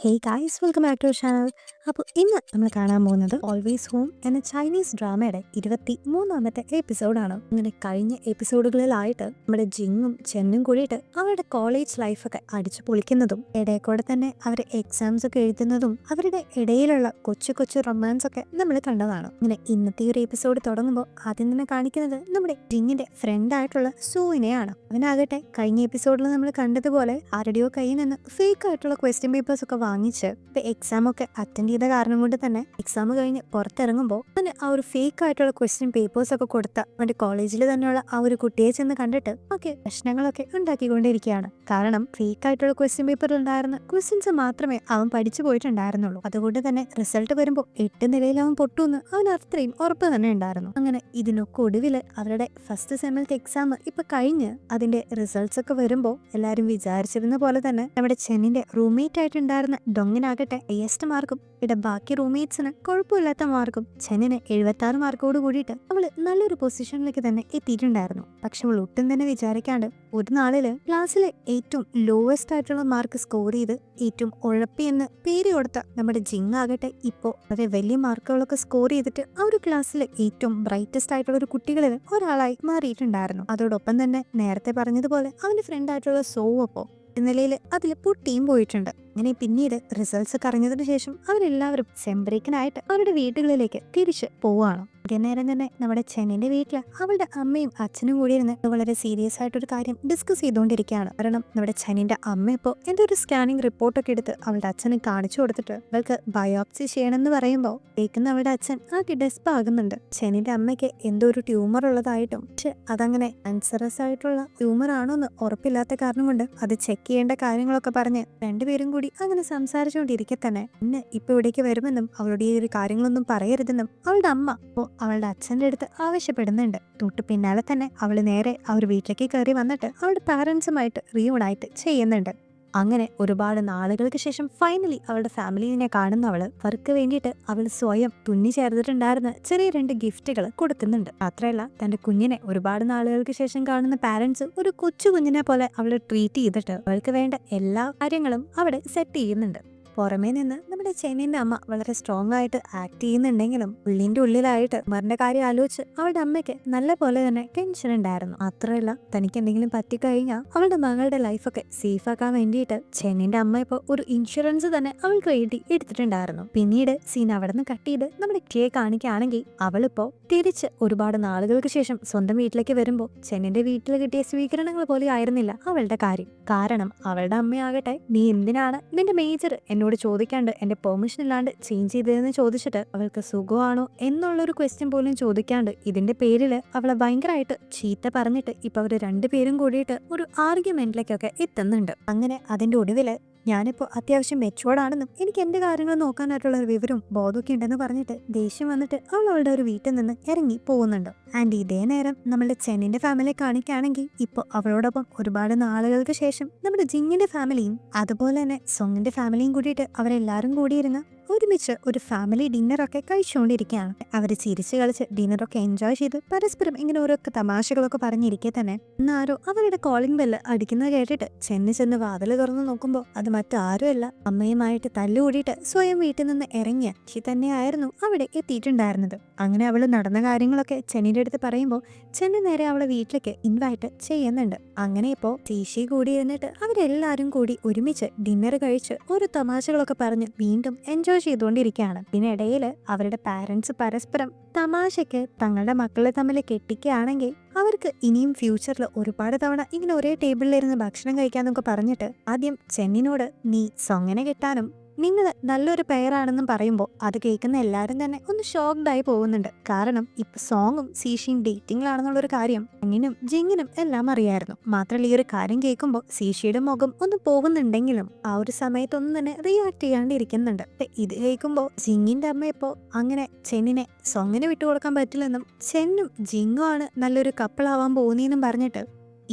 Hey guys, welcome back to channel. അപ്പോൾ ഇന്ന് നമ്മൾ കാണാൻ പോകുന്നത് ഓൾവേസ് ഹോം എന്ന ചൈനീസ് ഡ്രാമയുടെ 23ാമത്തെ എപ്പിസോഡാണ്. ഇങ്ങനെ കഴിഞ്ഞ എപ്പിസോഡുകളിലായിട്ട് നമ്മുടെ ജിങ്ങും ചെന്നും കൂടിയിട്ട് അവരുടെ കോളേജ് ലൈഫൊക്കെ അടിച്ചു പൊളിക്കുന്നതും ഇടയിൽ തന്നെ അവർ എക്സാംസ് ഒക്കെ എഴുതുന്നതും അവരുടെ ഇടയിലുള്ള കൊച്ചു കൊച്ചു റൊമാൻസ് ഒക്കെ നമ്മൾ കണ്ടതാണ്. ഇങ്ങനെ ഇന്നത്തെ ഒരു എപ്പിസോഡ് തുടങ്ങുമ്പോൾ ആദ്യം തന്നെ കാണിക്കുന്നത് നമ്മുടെ ജിങ്ങിന്റെ ഫ്രണ്ട് ആയിട്ടുള്ള സൂവിനെയാണ്. അവനാകട്ടെ കഴിഞ്ഞ എപ്പിസോഡിൽ നമ്മൾ കണ്ടതുപോലെ ആരുടെയോ കയ്യിൽ നിന്ന് ഫേക്ക് ആയിട്ടുള്ള ക്വസ്റ്റ്യൻ പേപ്പേഴ്സ് ഒക്കെ വാങ്ങിച്ച് എക്സാം ഒക്കെ അറ്റൻഡ് ചെയ്ത കാരണം കൊണ്ട് തന്നെ എക്സാം കഴിഞ്ഞ് പുറത്തിറങ്ങുമ്പോൾ അവന് ആ ഒരു ഫേക്ക് ആയിട്ടുള്ള ക്വസ്റ്റ്യൻ പേപ്പേഴ്സ് ഒക്കെ കൊടുത്ത അവന്റെ കോളേജിൽ തന്നെയുള്ള ആ ഒരു കുട്ടിയെ ചെന്ന് കണ്ടിട്ട് ഒക്കെ പ്രശ്നങ്ങളൊക്കെ ഉണ്ടാക്കിക്കൊണ്ടിരിക്കുകയാണ്. കാരണം ഫേക്ക് ആയിട്ടുള്ള ക്വസ്റ്റ്യൻ പേപ്പറിൽ ഉണ്ടായിരുന്ന ക്വസ്റ്റ്യൻസ് മാത്രമേ അവൻ പഠിച്ചു പോയിട്ടുണ്ടായിരുന്നുള്ളൂ. അതുകൊണ്ട് തന്നെ റിസൾട്ട് വരുമ്പോൾ 8 നിലയിൽ അവൻ പൊട്ടുമെന്ന് അവൻ അത്രയും ഉറപ്പ് തന്നെ ഉണ്ടായിരുന്നു. അങ്ങനെ ഇതിനൊക്കെ ഒടുവിൽ അവരുടെ ഫസ്റ്റ് സെമിലത്തെ എക്സാം ഇപ്പൊ കഴിഞ്ഞ് അതിന്റെ റിസൾട്ട്സ് ഒക്കെ വരുമ്പോൾ എല്ലാവരും വിചാരിച്ചിരുന്ന പോലെ തന്നെ നമ്മുടെ ചെന്നിന്റെ റൂംമേറ്റ് ആയിട്ടുണ്ടായിരുന്ന ഡൊങ്ങിനാകട്ടെ ഹയസ്റ്റ് മാർക്കും ബാക്കി റൂംമേറ്റ്സിന് കുഴപ്പമില്ലാത്ത മാർക്കും ചെന്നിന് 76 മാർക്കോട് കൂടിയിട്ട് അവള് നല്ലൊരു പൊസിഷനിലേക്ക് തന്നെ എത്തിയിട്ടുണ്ടായിരുന്നു. പക്ഷെ അവൾ ഒട്ടും തന്നെ വിചാരിക്കാണ്ട് ഒരു നാളില് ക്ലാസ്സിലെ ഏറ്റവും ലോവസ്റ്റ് ആയിട്ടുള്ള മാർക്ക് സ്കോർ ചെയ്ത് ഏറ്റവും ഉഴപ്പിയെന്ന് പേര് കൊടുത്ത നമ്മുടെ ജിങ് ആകട്ടെ ഇപ്പോൾ വളരെ വലിയ മാർക്കുകളൊക്കെ സ്കോർ ചെയ്തിട്ട് ആ ഒരു ക്ലാസ്സിലെ ഏറ്റവും ബ്രൈറ്റസ്റ്റ് ആയിട്ടുള്ള ഒരു കുട്ടികളിൽ ഒരാളായി മാറിയിട്ടുണ്ടായിരുന്നു. അതോടൊപ്പം തന്നെ നേരത്തെ പറഞ്ഞതുപോലെ അവന്റെ ഫ്രണ്ട് ആയിട്ടുള്ള സോവപ്പോ നിലയിൽ അതിൽ പൊട്ടിയും പോയിട്ടുണ്ട്. അങ്ങനെ പിന്നീട് റിസൾട്ട്സ് ഒക്കെ അറിഞ്ഞതിന് ശേഷം അവരെല്ലാവരും സെംബ്രേക്കിനായിട്ട് അവരുടെ വീടുകളിലേക്ക് തിരിച്ച് പോവുകയാണ്. നേരം തന്നെ നമ്മുടെ ചെന്നിന്റെ വീട്ടില് അവളുടെ അമ്മയും അച്ഛനും കൂടി ഇരുന്ന് വളരെ സീരിയസ് ആയിട്ടൊരു കാര്യം ഡിസ്കസ് ചെയ്തുകൊണ്ടിരിക്കുകയാണ്. കാരണം നമ്മുടെ ചെന്നിന്റെ അമ്മ ഇപ്പോൾ എന്തോ ഒരു സ്കാനിങ് റിപ്പോർട്ടൊക്കെ എടുത്ത് അവളുടെ അച്ഛന് കാണിച്ചു കൊടുത്തിട്ട് അവൾക്ക് ബയോപ്സി ചെയ്യണമെന്ന് പറയുമ്പോൾ കേൾക്കുന്ന അവളുടെ അച്ഛൻ ആകെ ഡെസ്പ് ആകുന്നുണ്ട്. ചെന്നിന്റെ അമ്മയ്ക്ക് എന്തോ ഒരു ട്യൂമർ ഉള്ളതായിട്ടും പക്ഷെ അതങ്ങനെ ക്യാൻസറസ് ആയിട്ടുള്ള ട്യൂമർ ആണോ എന്ന് ഉറപ്പില്ലാത്ത കാരണം കൊണ്ട് അത് ചെക്ക് ചെയ്യേണ്ട കാര്യങ്ങളൊക്കെ പറഞ്ഞ് രണ്ടുപേരും കൂടി അങ്ങനെ സംസാരിച്ചുകൊണ്ടിരിക്കെ തന്നെ ഇന്ന് ഇപ്പൊ ഇവിടേക്ക് വരുമെന്നും അവളുടെ ഈ ഒരു കാര്യങ്ങളൊന്നും പറയരുതെന്നും അവളുടെ അമ്മ ഇപ്പോൾ അവളുടെ അച്ഛൻ്റെ അടുത്ത് ആവശ്യപ്പെടുന്നുണ്ട്. തൊട്ട് പിന്നാലെ തന്നെ അവള് നേരെ അവർ വീട്ടിലേക്ക് കയറി വന്നിട്ട് അവളുടെ പാരൻസുമായിട്ട് റീയൂണായിട്ട് ചെയ്യുന്നുണ്ട്. അങ്ങനെ ഒരുപാട് നാളുകൾക്ക് ശേഷം ഫൈനലി അവളുടെ ഫാമിലിനെ കാണുന്ന അവർക്ക് വേണ്ടിയിട്ട് അവൾ സ്വയം തുന്നി ചേർത്തിട്ടുണ്ടായിരുന്ന ചെറിയ 2 ഗിഫ്റ്റുകൾ കൊടുക്കുന്നുണ്ട്. മാത്രമല്ല തന്റെ കുഞ്ഞിനെ ഒരുപാട് നാളുകൾക്ക് ശേഷം കാണുന്ന പാരന്റ്സ് ഒരു കൊച്ചു കുഞ്ഞിനെ പോലെ അവളെ ട്രീറ്റ് ചെയ്തിട്ട് അവൾക്ക് വേണ്ട എല്ലാ കാര്യങ്ങളും അവിടെ സെറ്റ് ചെയ്യുന്നുണ്ട്. പുറമേ നിന്ന് നമ്മുടെ ചെന്നിന്റെ അമ്മ വളരെ സ്ട്രോങ് ആയിട്ട് ആക്ട് ചെയ്യുന്നുണ്ടെങ്കിലും ഉള്ളിന്റെ ഉള്ളിലായിട്ട് മറിന്റെ കാര്യം ആലോചിച്ച് അവളുടെ അമ്മയ്ക്ക് നല്ല പോലെ തന്നെ ടെൻഷൻ ഉണ്ടായിരുന്നു. മാത്രമല്ല തനിക്ക് എന്തെങ്കിലും പറ്റിക്കഴിഞ്ഞാൽ അവളുടെ മകളുടെ ലൈഫൊക്കെ സേഫ് ആക്കാൻ വേണ്ടിയിട്ട് ചെന്നിന്റെ അമ്മ ഇപ്പോൾ ഒരു ഇൻഷുറൻസ് തന്നെ അവൾക്ക് വേണ്ടി എടുത്തിട്ടുണ്ടായിരുന്നു. പിന്നീട് സീൻ അവിടെ നിന്ന് കട്ട് ചെയ്ത് നമ്മുടെ കെ കാണിക്കുകയാണെങ്കിൽ അവളിപ്പോ തിരിച്ച് ഒരുപാട് നാളുകൾക്ക് ശേഷം സ്വന്തം വീട്ടിലേക്ക് വരുമ്പോൾ ചെന്നിന്റെ വീട്ടിൽ കിട്ടിയ സ്വീകരണങ്ങൾ പോലെ ആയിരുന്നില്ല അവളുടെ കാര്യം. കാരണം അവളുടെ അമ്മയാകട്ടെ നീ എന്തിനാണ് നിന്റെ മേജർ എന്നോട് ചോദിക്കാണ്ട് എന്റെ പെർമിഷൻ ഇല്ലാണ്ട് ചേഞ്ച് ചെയ്തതെന്ന് ചോദിച്ചിട്ട് അവൾക്ക് സുഖമാണോ എന്നുള്ളൊരു ക്വസ്റ്റ്യൻ പോലും ചോദിക്കാണ്ട് ഇതിന്റെ പേരില് അവളെ ഭയങ്കരമായിട്ട് ചീത്ത പറഞ്ഞിട്ട് ഇപ്പൊ അവര് രണ്ടുപേരും കൂടിയിട്ട് ഒരു ആർഗ്യുമെന്റിലേക്കൊക്കെ എത്തുന്നുണ്ട്. അങ്ങനെ അതിന്റെ ഒടുവില് ഞാനിപ്പോൾ അത്യാവശ്യം മെച്ചുവേർഡാണെന്നും എനിക്ക് എന്റെ കാര്യങ്ങൾ നോക്കാനായിട്ടുള്ള ഒരു വിവരവും ബോധമൊക്കെ ഉണ്ടെന്ന് പറഞ്ഞിട്ട് ദേഷ്യം വന്നിട്ട് അവൾ അവളുടെ ഒരു വീട്ടിൽ നിന്ന് ഇറങ്ങി പോകുന്നുണ്ട്. ആൻഡ് ഇതേ നേരം നമ്മുടെ ചെന്നിന്റെ ഫാമിലിയെ കാണിക്കുകയാണെങ്കിൽ ഇപ്പോൾ അവളോടൊപ്പം ഒരുപാട് നാളുകൾക്ക് ശേഷം നമ്മുടെ ജിങ്ങിന്റെ ഫാമിലിയും അതുപോലെ തന്നെ സോങ്ങിന്റെ ഫാമിലിയും കൂടിയിട്ട് അവരെല്ലാരും കൂടിയിരുന്ന് ഒരുമിച്ച് ഒരു ഫാമിലി ഡിന്നറൊക്കെ കഴിച്ചുകൊണ്ടിരിക്കുകയാണ്. അവർ ചിരിച്ച് കളിച്ച് ഡിന്നറൊക്കെ എൻജോയ് ചെയ്ത് പരസ്പരം ഇങ്ങനെ ഓരോ തമാശകളൊക്കെ പറഞ്ഞിരിക്കെ തന്നെ ഇന്നാരോ അവരുടെ കോളിംഗ് ബെല്ല് അടിക്കുന്നത് കേട്ടിട്ട് ചെന്ന് വാതിൽ തുറന്ന് നോക്കുമ്പോൾ അത് മറ്റാരുമല്ല അമ്മയുമായിട്ട് തല്ലുകൂടിയിട്ട് സ്വയം വീട്ടിൽ നിന്ന് ഇറങ്ങിയ ഷി തന്നെയായിരുന്നു അവിടെ എത്തിയിട്ടുണ്ടായിരുന്നത്. അങ്ങനെ അവള് നടന്ന കാര്യങ്ങളൊക്കെ ചെന്നിന്റെ അടുത്ത് പറയുമ്പോൾ ചെന്നി നേരെ അവളെ വീട്ടിലേക്ക് ഇൻവൈറ്റ് ചെയ്യുന്നുണ്ട്. അങ്ങനെ ഇപ്പോൾ ടീഷി കൂടി ഇരുന്നിട്ട് അവരെല്ലാരും കൂടി ഒരുമിച്ച് ഡിന്നർ കഴിച്ച് ഓരോ തമാശകളൊക്കെ പറഞ്ഞ് വീണ്ടും എൻജോയ് ചെയ്തുകൊണ്ടിരിക്കുകയാണ്. ഇതിനിടയിൽ അവരുടെ പാരന്റ്സ് പരസ്പരം തമാശയ്ക്ക് തങ്ങളുടെ മക്കളെ തമ്മിൽ കെട്ടിക്കുകയാണെങ്കിൽ അവർക്ക് ഇനിയും ഫ്യൂച്ചറിൽ ഒരുപാട് തവണ ഇങ്ങനെ ഒരേ ടേബിളിലിരുന്ന് ഭക്ഷണം കഴിക്കാന്നൊക്കെ പറഞ്ഞിട്ട് ആദ്യം ചെന്നിനോട് നീ സൊങ്ങനെ കെട്ടാനും നിങ്ങൾ നല്ലൊരു പെയറാണെന്നും പറയുമ്പോൾ അത് കേൾക്കുന്ന എല്ലാവരും തന്നെ ഒന്ന് ഷോക്ക്ഡ് ആയി പോകുന്നുണ്ട്. കാരണം ഇപ്പൊ സോങ്ങും സീഷിയും ഡേറ്റിംഗിലാണെന്നുള്ളൊരു കാര്യം അങ്ങിനും ജിങ്ങിനും എല്ലാം അറിയായിരുന്നു. മാത്രമല്ല ഈ ഒരു കാര്യം കേൾക്കുമ്പോൾ സീഷിയുടെ മുഖം ഒന്ന് പോകുന്നുണ്ടെങ്കിലും ആ ഒരു സമയത്തൊന്നും തന്നെ റിയാക്ട് ചെയ്യാണ്ടിരിക്കുന്നുണ്ട്. ഇത് കേൾക്കുമ്പോൾ ജിങ്ങിന്റെ അമ്മ ഇപ്പോൾ അങ്ങനെ ചെന്നിനെ സോങ്ങിന് വിട്ടുകൊടുക്കാൻ പറ്റില്ലെന്നും ചെന്നും ജിങ്ങും ആണ് നല്ലൊരു കപ്പിളാവാൻ പോകുന്നതെന്നും പറഞ്ഞിട്ട്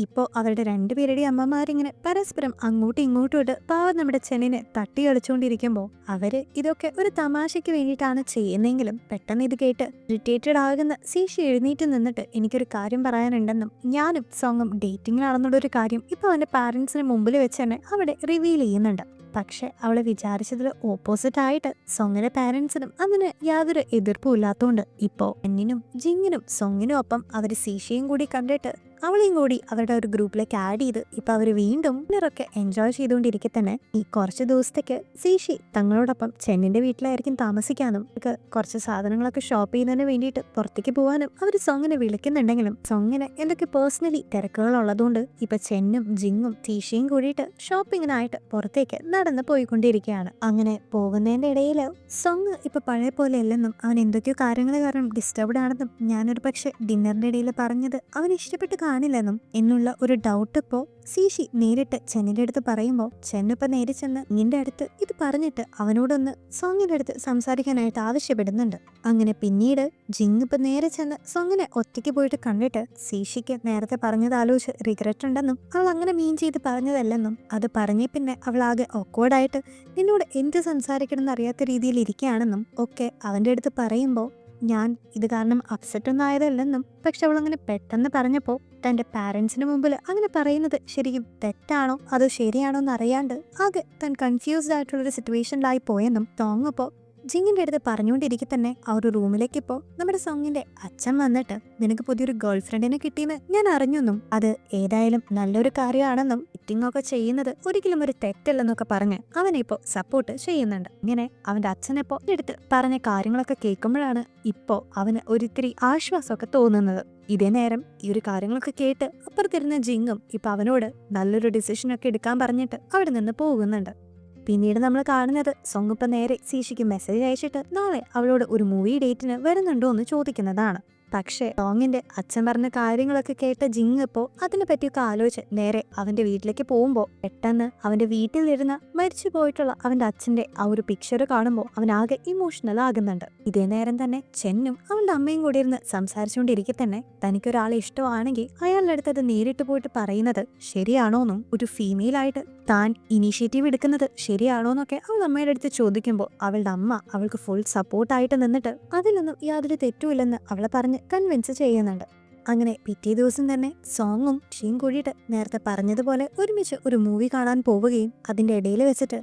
ഇപ്പോൾ അവരുടെ രണ്ടുപേരുടെയും അമ്മമാരിങ്ങനെ പരസ്പരം അങ്ങോട്ടും ഇങ്ങോട്ടും ഇട്ട് പാവം നമ്മുടെ ചെന്നിനെ തട്ടി കളിച്ചുകൊണ്ടിരിക്കുമ്പോൾ അവര് ഇതൊക്കെ ഒരു തമാശയ്ക്ക് വേണ്ടിയിട്ടാണ് ചെയ്യുന്നെങ്കിലും പെട്ടെന്ന് ഇത് കേട്ട് ഇറിറ്റേറ്റഡ് ആകുന്ന സീഷി എഴുന്നേറ്റ് നിന്നിട്ട് എനിക്കൊരു കാര്യം പറയാനുണ്ടെന്നും ഞാനും സോങ്ങും ഡേറ്റിംഗിലാണെന്നുള്ളൊരു കാര്യം ഇപ്പോൾ അവന്റെ പാരന്റ്സിന് മുമ്പിൽ വെച്ച് തന്നെ അവിടെ റിവീൽ ചെയ്യുന്നുണ്ട്. പക്ഷെ അവള് വിചാരിച്ചതിൽ ഓപ്പോസിറ്റ് ആയിട്ട് സോങ്ങിന്റെ പാരന്റ്സിനും അതിന് യാതൊരു എതിർപ്പും ഇല്ലാത്തതുകൊണ്ട് ഇപ്പോ എന്നിനും ജിങ്ങിനും സോങ്ങിനും ഒപ്പം അവര് സീഷയും കൂടി കണ്ടിട്ട് അവളെയും കൂടി അവരുടെ ഒരു ഗ്രൂപ്പിലേക്ക് ആഡ് ചെയ്ത് ഇപ്പൊ അവര് വീണ്ടും ഡിന്നറൊക്കെ എൻജോയ് ചെയ്തുകൊണ്ടിരിക്കെ തന്നെ ഈ കുറച്ച് ദിവസത്തേക്ക് സീഷി തങ്ങളോടൊപ്പം ചെന്നിന്റെ വീട്ടിലായിരിക്കും താമസിക്കാനും കുറച്ച് സാധനങ്ങളൊക്കെ ഷോപ്പ് ചെയ്യുന്നതിന് വേണ്ടിയിട്ട് പുറത്തേക്ക് പോകാനും അവർ സോങ്ങിനെ വിളിക്കുന്നുണ്ടെങ്കിലും സോങ്ങിന് എന്തൊക്കെ പേഴ്സണലി തിരക്കുകൾ ഉള്ളതുകൊണ്ട് ഇപ്പൊ ചെന്നും ജിങ്ങും സീഷയും കൂടിയിട്ട് ഷോപ്പിങ്ങിനായിട്ട് പുറത്തേക്ക് നടന്ന് പോയിക്കൊണ്ടിരിക്കുകയാണ്. അങ്ങനെ പോകുന്നതിന്റെ ഇടയിൽ സോങ് ഇപ്പൊ പഴയ പോലെ അല്ലെന്നും അവൻ എന്തൊക്കെയോ കാര്യങ്ങൾ കാരണം ഡിസ്റ്റർബ്ഡ് ആണെന്നും ഞാനൊരു പക്ഷെ ഡിന്നറിന്റെ ഇടയിൽ പറഞ്ഞത് അവൻ ഇഷ്ടപ്പെട്ട് കാണില്ലെന്നും എന്നുള്ള ഒരു ഡൗട്ട് ഇപ്പോ സീഷി നേരിട്ട് ചെന്നിന്റെ അടുത്ത് പറയുമ്പോൾ ചെന്നിപ്പോ നേരെ ചെന്ന് നിന്റെ അടുത്ത് ഇത് പറഞ്ഞിട്ട് അവനോടൊന്ന് സോങ്ങിന്റെ അടുത്ത് സംസാരിക്കാനായിട്ട് ആവശ്യപ്പെടുന്നുണ്ട്. അങ്ങനെ പിന്നീട് ജിങ് ഇപ്പൊ നേരെ ചെന്ന് സോങ്ങിനെ ഒറ്റയ്ക്ക് പോയിട്ട് കണ്ടിട്ട് സീഷിക്ക് നേരത്തെ പറഞ്ഞത് ആലോചിച്ച് റിഗ്രറ്റ് ഉണ്ടെന്നും അവൾ അങ്ങനെ മീൻ ചെയ്ത് പറഞ്ഞതല്ലെന്നും അത് പറഞ്ഞേ പിന്നെ അവൾ ആകെ ഓക്വേർഡായിട്ട് നിന്നോട് എന്ത് സംസാരിക്കണം എന്നറിയാത്ത രീതിയിൽ ഇരിക്കുകയാണെന്നും ഒക്കെ അവന്റെ അടുത്ത് പറയുമ്പോൾ ഞാൻ ഇത് കാരണം അപ്സെറ്റ് ഒന്നും ആയതല്ലെന്നും പക്ഷെ അവൾ അങ്ങനെ പെട്ടെന്ന് പറഞ്ഞപ്പോൾ തന്റെ പാരന്റ്സിന് മുമ്പിൽ അങ്ങനെ പറയുന്നത് ശരിക്കും തെറ്റാണോ അതോ ശരിയാണോ എന്ന് അറിയാണ്ട് ആകെ താൻ കൺഫ്യൂസ്ഡ് ആയിട്ടുള്ളൊരു സിറ്റുവേഷനിലായി പോയെന്നും സോങ് ഇപ്പോൾ ജിങ്ങിന്റെ അടുത്ത് പറഞ്ഞുകൊണ്ടിരിക്കെ തന്നെ ആ ഒരു റൂമിലേക്ക് ഇപ്പോൾ നമ്മുടെ സോങ്ങിന്റെ അച്ഛൻ വന്നിട്ട് നിനക്ക് പുതിയൊരു ഗേൾ ഫ്രണ്ടിനെ കിട്ടിയെന്ന് ഞാൻ അറിഞ്ഞെന്നും അത് ഏതായാലും നല്ലൊരു കാര്യമാണെന്നും ഫിറ്റിംഗ് ഒക്കെ ചെയ്യുന്നത് ഒരിക്കലും ഒരു തെറ്റല്ലെന്നൊക്കെ പറഞ്ഞ് അവനെ ഇപ്പോൾ സപ്പോർട്ട് ചെയ്യുന്നുണ്ട്. ഇങ്ങനെ അവന്റെ അച്ഛനെപ്പോ എടുത്ത് പറഞ്ഞ കാര്യങ്ങളൊക്കെ കേൾക്കുമ്പോഴാണ് ഇപ്പോ അവന് ഒരിത്തിരി ആശ്വാസമൊക്കെ തോന്നുന്നത്. ഇതേ നേരം ഈ ഒരു കാര്യങ്ങളൊക്കെ കേട്ട് അപ്പുറത്തിരുന്ന ജിങ്ങും ഇപ്പൊ അവനോട് നല്ലൊരു ഡിസിഷനൊക്കെ എടുക്കാൻ പറഞ്ഞിട്ട് അവിടെ നിന്ന് പോകുന്നുണ്ട്. പിന്നീട് നമ്മൾ കാണുന്നത് സോങ് ഇപ്പം നേരെ സീഷിക്ക് മെസ്സേജ് അയച്ചിട്ട് നാളെ അവളോട് ഒരു മൂവി ഡേറ്റിന് വരുന്നുണ്ടോ എന്ന് ചോദിക്കുന്നതാണ്. പക്ഷേ സോങ്ങിന്റെ അച്ഛൻ പറഞ്ഞ കാര്യങ്ങളൊക്കെ കേട്ട ജിങ് ഇപ്പോൾ അതിനെ പറ്റിയൊക്കെ ആലോചിച്ച് നേരെ അവന്റെ വീട്ടിലേക്ക് പോകുമ്പോൾ പെട്ടെന്ന് അവന്റെ വീട്ടിലിരുന്ന മരിച്ചു പോയിട്ടുള്ള അവന്റെ അച്ഛന്റെ ആ ഒരു പിക്ചർ കാണുമ്പോൾ അവനാകെ ഇമോഷണൽ ആകുന്നുണ്ട്. ഇതേ നേരം തന്നെ ചെന്നും അവളുടെ അമ്മയും കൂടി ഇരുന്ന് സംസാരിച്ചുകൊണ്ടിരിക്കെ തന്നെ തനിക്കൊരാളെ ഇഷ്ടമാണെങ്കിൽ അയാളുടെ അടുത്ത് അത് നേരിട്ട് പോയിട്ട് പറയുന്നത് ശരിയാണോന്നും ഒരു ഫീമെയിലായിട്ട് താൻ ഇനീഷ്യേറ്റീവ് എടുക്കുന്നത് ശരിയാണോന്നൊക്കെ അവൾ അമ്മയുടെ അടുത്ത് ചോദിക്കുമ്പോൾ അവളുടെ അമ്മ അവൾക്ക് ഫുൾ സപ്പോർട്ടായിട്ട് നിന്നിട്ട് അതിലൊന്നും യാതൊരു തെറ്റുമില്ലെന്ന് അവളെ പറഞ്ഞ് കൺവിൻസ് ചെയ്യുന്നുണ്ട്. അങ്ങനെ പിറ്റേ ദിവസം തന്നെ സോങ്ങും ഷീയും കൂടിയിട്ട് നേരത്തെ പറഞ്ഞതുപോലെ ഒരുമിച്ച് ഒരു മൂവി കാണാൻ പോവുകയും അതിന്റെ ഇടയിൽ വെച്ചിട്ട്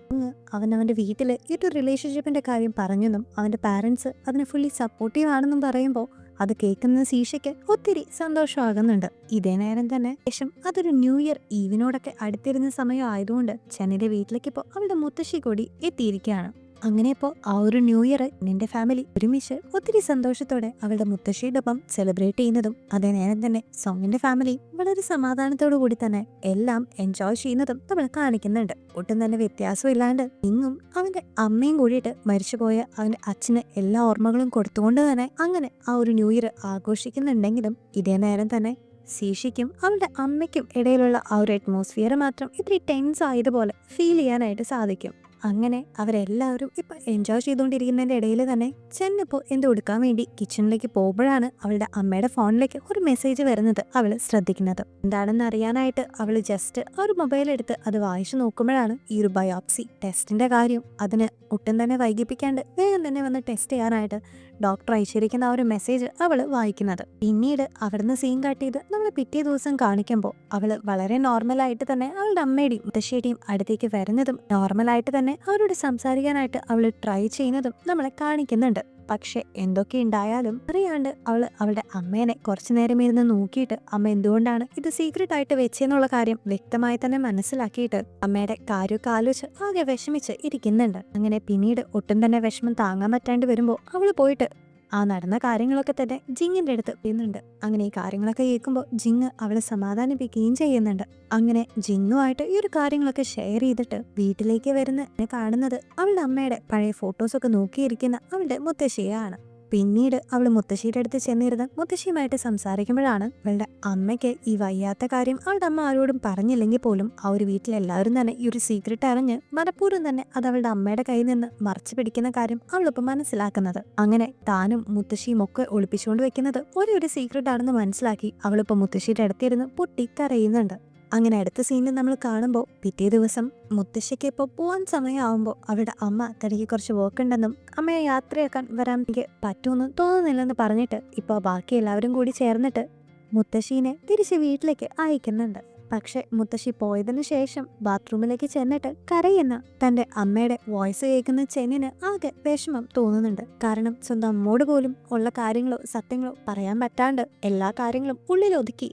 അവന്റെ വീട്ടില് ഈ ഒരു റിലേഷൻഷിപ്പിന്റെ കാര്യം പറഞ്ഞെന്നും അവന്റെ പാരന്റ്സ് അതിന് ഫുള്ളി സപ്പോർട്ടീവ് ആണെന്നും പറയുമ്പോൾ അത് കേൾക്കുന്ന സീഷയ്ക്ക് ഒത്തിരി സന്തോഷമാകുന്നുണ്ട്. ഇതേ നേരം തന്നെ ശേഷം അതൊരു ന്യൂ ഇയർ ഈവിനോടൊക്കെ അടുത്തിരുന്ന സമയം ആയതുകൊണ്ട് ചെന്നിന്റെ വീട്ടിലേക്ക് ഇപ്പോൾ അവളുടെ മുത്തശ്ശി കൂടി എത്തിയിരിക്കുകയാണ്. അങ്ങനെ ഇപ്പോൾ ആ ഒരു ന്യൂ ഇയർ നിന്റെ ഫാമിലി ഒരുമിച്ച് ഒത്തിരി സന്തോഷത്തോടെ അവളുടെ മുത്തശ്ശിയുടെ ഒപ്പം സെലിബ്രേറ്റ് ചെയ്യുന്നതും അതേ നേരം തന്നെ സോങ്ങിന്റെ ഫാമിലി വളരെ സമാധാനത്തോടു കൂടി തന്നെ എല്ലാം എൻജോയ് ചെയ്യുന്നതും നമ്മൾ കാണിക്കുന്നുണ്ട്. ഒട്ടും തന്നെ വ്യത്യാസം ഇല്ലാണ്ട് ഇങ്ങും അവന്റെ അമ്മയും കൂടിയിട്ട് മരിച്ചുപോയ അവന്റെ അച്ഛന് എല്ലാ ഓർമ്മകളും കൊടുത്തുകൊണ്ട് തന്നെ അങ്ങനെ ആ ഒരു ന്യൂ ഇയർ ആഘോഷിക്കുന്നുണ്ടെങ്കിലും ഇതേ നേരം തന്നെ സീഷിക്കും അവളുടെ അമ്മയ്ക്കും ഇടയിലുള്ള ആ ഒരു അറ്റ്മോസ്ഫിയർ മാത്രം ഇത്തിരി ടെൻസ് ആയതുപോലെ ഫീൽ ചെയ്യാനായിട്ട് സാധിക്കും. അങ്ങനെ അവരെല്ലാവരും ഇപ്പൊ എൻജോയ് ചെയ്തുകൊണ്ടിരിക്കുന്നതിന്റെ ഇടയിൽ തന്നെ ചെന്നിപ്പോ എന്ത് കൊടുക്കാൻ വേണ്ടി കിച്ചണിലേക്ക് പോകുമ്പോഴാണ് അവളുടെ അമ്മയുടെ ഫോണിലേക്ക് ഒരു മെസ്സേജ് വരുന്നത് അവള് ശ്രദ്ധിക്കുന്നത്. എന്താണെന്ന് അറിയാനായിട്ട് അവള് ജസ്റ്റ് ഒരു മൊബൈൽ എടുത്ത് അത് വായിച്ചു നോക്കുമ്പോഴാണ് ഈ ഒരു ബയോപ്സി ടെസ്റ്റിന്റെ കാര്യം അതിന് ഒട്ടും തന്നെ വൈകിപ്പിക്കാണ്ട് വേഗം തന്നെ വന്ന് ടെസ്റ്റ് ചെയ്യാനായിട്ട് ഡോക്ടർ അയച്ചിരിക്കുന്ന ആ ഒരു മെസ്സേജ് അവള് വായിക്കുന്നത്. പിന്നീട് അവിടുന്ന് സീൻ കട്ട് ചെയ്ത് നമ്മൾ പിറ്റേ ദിവസം കാണിക്കുമ്പോൾ അവള് വളരെ നോർമലായിട്ട് തന്നെ അവളുടെ അമ്മയുടെയും മുത്തശ്ശിയുടെയും അടുത്തേക്ക് വരുന്നതും നോർമലായിട്ട് തന്നെ അവരോട് സംസാരിക്കാനായിട്ട് അവള് ട്രൈ ചെയ്യുന്നതും നമ്മളെ കാണിക്കുന്നുണ്ട്. പക്ഷെ എന്തൊക്കെ ഉണ്ടായാലും അറിയാണ്ട് അവളുടെ അമ്മേനെ കുറച്ചു നേരം ഇരുന്ന് നോക്കിയിട്ട് അമ്മ എന്തുകൊണ്ടാണ് ഇത് സീക്രട്ട് ആയിട്ട് വെച്ചെന്നുള്ള കാര്യം വ്യക്തമായി തന്നെ മനസ്സിലാക്കിയിട്ട് അമ്മയുടെ കാര്യമൊക്കെ ആലോചിച്ച് ആകെ വിഷമിച്ച് ഇരിക്കുന്നുണ്ട്. അങ്ങനെ പിന്നീട് ഒട്ടും തന്നെ വിഷമം താങ്ങാൻ പറ്റാണ്ട് വരുമ്പോൾ അവള് പോയിട്ട് ആ നടന്ന കാര്യങ്ങളൊക്കെ തന്നെ ജിങ്ങിന്റെ അടുത്ത് പറയുന്നുണ്ട്. അങ്ങനെ ഈ കാര്യങ്ങളൊക്കെ കേൾക്കുമ്പോൾ ജിങ് അവളെ സമാധാനിപ്പിക്കുകയും ചെയ്യുന്നുണ്ട്. അങ്ങനെ ജിങ്ങുമായിട്ട് ഈ ഒരു കാര്യങ്ങളൊക്കെ ഷെയർ ചെയ്തിട്ട് വീട്ടിലേക്ക് വരുന്ന കാണുന്നത് അവളുടെ അമ്മയുടെ പഴയ ഫോട്ടോസൊക്കെ നോക്കിയിരിക്കുന്ന അവളുടെ മുത്തശ്ശിയാണ്. പിന്നീട് അവൾ മുത്തശ്ശിയുടെ അടുത്ത് ചെന്നിരുന്ന് മുത്തശ്ശിയുമായിട്ട് സംസാരിക്കുമ്പോഴാണ് അവളുടെ അമ്മയ്ക്ക് ഈ വയ്യാത്ത കാര്യം അവളുടെ അമ്മ ആരോടും പറഞ്ഞില്ലെങ്കിൽ പോലും ആ ഒരു വീട്ടിലെല്ലാവരും തന്നെ ഈ ഒരു സീക്രട്ട് അറിഞ്ഞ് മനഃപൂർവ്വം തന്നെ അത് അവളുടെ അമ്മയുടെ കയ്യിൽ നിന്ന് മറച്ചു പിടിക്കുന്ന കാര്യം അവളിപ്പോൾ മനസ്സിലാക്കുന്നത്. അങ്ങനെ താനും മുത്തശ്ശിയും ഒക്കെ ഒളിപ്പിച്ചുകൊണ്ട് വെക്കുന്നത് ഒരു സീക്രട്ട് ആണെന്ന് മനസ്സിലാക്കി അവളിപ്പോൾ മുത്തശ്ശിയുടെ അടുത്തിരുന്ന് പൊട്ടിക്കരയുന്നുണ്ട്. അങ്ങനെ അടുത്ത സീനിൽ നമ്മൾ കാണുമ്പോൾ പിറ്റേ ദിവസം മുത്തശ്ശിക്ക് ഇപ്പോൾ പോവാൻ സമയമാകുമ്പോൾ അവളുടെ അമ്മ തനിക്ക് കുറച്ച് വർക്ക് ഉണ്ടെന്നും അമ്മയെ യാത്രയാക്കാൻ വരാൻ എനിക്ക് പറ്റുമെന്നും തോന്നുന്നില്ലെന്ന് പറഞ്ഞിട്ട് ഇപ്പോൾ ബാക്കി എല്ലാവരും കൂടി ചേർന്നിട്ട് മുത്തശ്ശീനെ തിരിച്ച് വീട്ടിലേക്ക് അയക്കുന്നുണ്ട്. പക്ഷെ മുത്തശ്ശി പോയതിനു ശേഷം ബാത്റൂമിലേക്ക് ചെന്നിട്ട് കരയുന്ന തന്റെ അമ്മയുടെ വോയിസ് കേൾക്കുന്ന ചെന്നിന് ആകെ വിഷമം തോന്നുന്നുണ്ട്. കാരണം സ്വന്തം അമ്മോട് പോലും ഉള്ള കാര്യങ്ങളോ സത്യങ്ങളോ പറയാൻ പറ്റാണ്ട് എല്ലാ കാര്യങ്ങളും ഉള്ളിലൊതുക്കി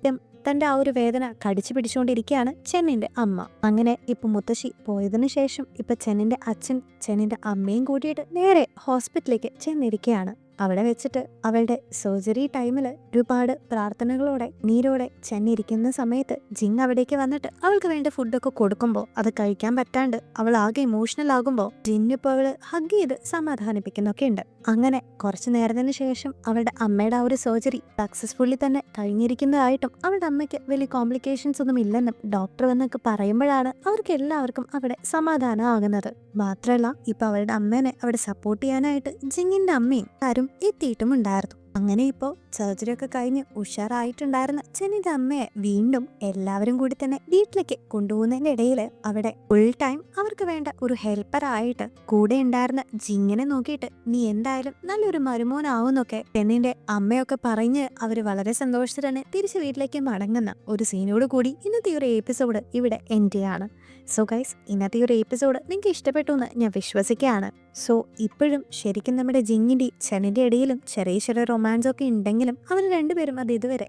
തന്റെ ആ ഒരു വേദന കടിച്ചു പിടിച്ചുകൊണ്ടിരിക്കുകയാണ് ചെന്നിന്റെ അമ്മ. അങ്ങനെ ഇപ്പൊ മുത്തശ്ശി പോയതിനു ശേഷം ഇപ്പൊ ചെന്നിന്റെ അച്ഛൻ ചെന്നിന്റെ അമ്മയും കൂടിയിട്ട് നേരെ ഹോസ്പിറ്റലിലേക്ക് ചെന്നിരിക്കുകയാണ്. അവിടെ വെച്ചിട്ട് അവളുടെ സർജറി ടൈമിൽ ഒരുപാട് പ്രാർത്ഥനകളോടെ നീരോടെ ചെന്നിരിക്കുന്ന സമയത്ത് ജിങ് അവിടേക്ക് വന്നിട്ട് അവൾക്ക് വേണ്ട ഫുഡൊക്കെ കൊടുക്കുമ്പോൾ അത് കഴിക്കാൻ പറ്റാണ്ട് അവൾ ആകെ ഇമോഷണൽ ആകുമ്പോൾ ജിന്നിപ്പോൾ അവള് ഹഗ് ചെയ്ത് സമാധാനിപ്പിക്കുന്നൊക്കെ ഉണ്ട്. അങ്ങനെ കുറച്ചു നേരത്തിന് ശേഷം അവളുടെ അമ്മയുടെ ആ ഒരു സർജറി സക്സസ്ഫുള്ളി തന്നെ കഴിഞ്ഞിരിക്കുന്നതായിട്ടും അവളുടെ അമ്മയ്ക്ക് വലിയ കോംപ്ലിക്കേഷൻസ് ഒന്നും ഇല്ലെന്നും ഡോക്ടർ വന്നൊക്കെ പറയുമ്പോഴാണ് അവർക്ക് എല്ലാവർക്കും അവിടെ സമാധാനം ആകുന്നത്. മാത്രമല്ല ഇപ്പൊ അവളുടെ അമ്മേനെ അവിടെ സപ്പോർട്ട് ചെയ്യാനായിട്ട് ജിങ്ങിന്റെ അമ്മയും ആരും എത്തിയിട്ടും ഉണ്ടായിരുന്നു. അങ്ങനെ ഇപ്പോൾ സർജറി ഒക്കെ കഴിഞ്ഞ് ഉഷാറായിട്ടുണ്ടായിരുന്ന ചെന്നിന്റെ അമ്മയെ വീണ്ടും എല്ലാവരും കൂടി തന്നെ വീട്ടിലേക്ക് കൊണ്ടുപോകുന്നതിന്റെ ഇടയിൽ അവിടെ ഫുൾ ടൈം അവർക്ക് വേണ്ട ഒരു ഹെൽപ്പറായിട്ട് കൂടെ ഉണ്ടായിരുന്ന ജിങ്ങിനെ നോക്കിയിട്ട് നീ എന്തായാലും നല്ലൊരു മരുമോനാവുന്നൊക്കെ ചെന്നിന്റെ അമ്മയൊക്കെ പറഞ്ഞ് അവര് വളരെ സന്തോഷത്തിലാണ് തിരിച്ച് വീട്ടിലേക്ക് മടങ്ങുന്ന ഒരു സീനോട് കൂടി ഇന്നത്തെ ഒരു എപ്പിസോഡ് ഇവിടെ എൻഡ് ചെയ്യാണ്. സോ ഗൈസ്, ഇന്നത്തെ ഒരു എപ്പിസോഡ് നിങ്ങൾക്ക് ഇഷ്ടപ്പെട്ടു എന്ന് ഞാൻ വിശ്വസിക്കുകയാണ്. സോ ഇപ്പോഴും ശരിക്കും നമ്മുടെ ജിങ്ങിന്റെ ചെന്നിന്റെ ഇടയിലും ചെറിയ ചെറിയ റൊമാൻസ് ഒക്കെ ഉണ്ടെങ്കിലും അവർ രണ്ടുപേരും അത് ഇതുവരെ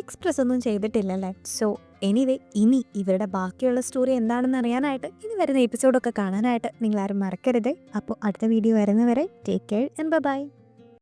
എക്സ്പ്രസ് ഒന്നും ചെയ്തിട്ടില്ലല്ലേ. സോ എനിവേ, ഇനി ഇവരുടെ ബാക്കിയുള്ള സ്റ്റോറി എന്താണെന്ന് അറിയാനായിട്ട് ഇനി വരുന്ന എപ്പിസോഡൊക്കെ കാണാനായിട്ട് നിങ്ങൾ ആരും മറക്കരുത്. അപ്പോൾ അടുത്ത വീഡിയോ വരുന്നവരെ ടേക്ക് കെയർ ആൻഡ് ബൈ.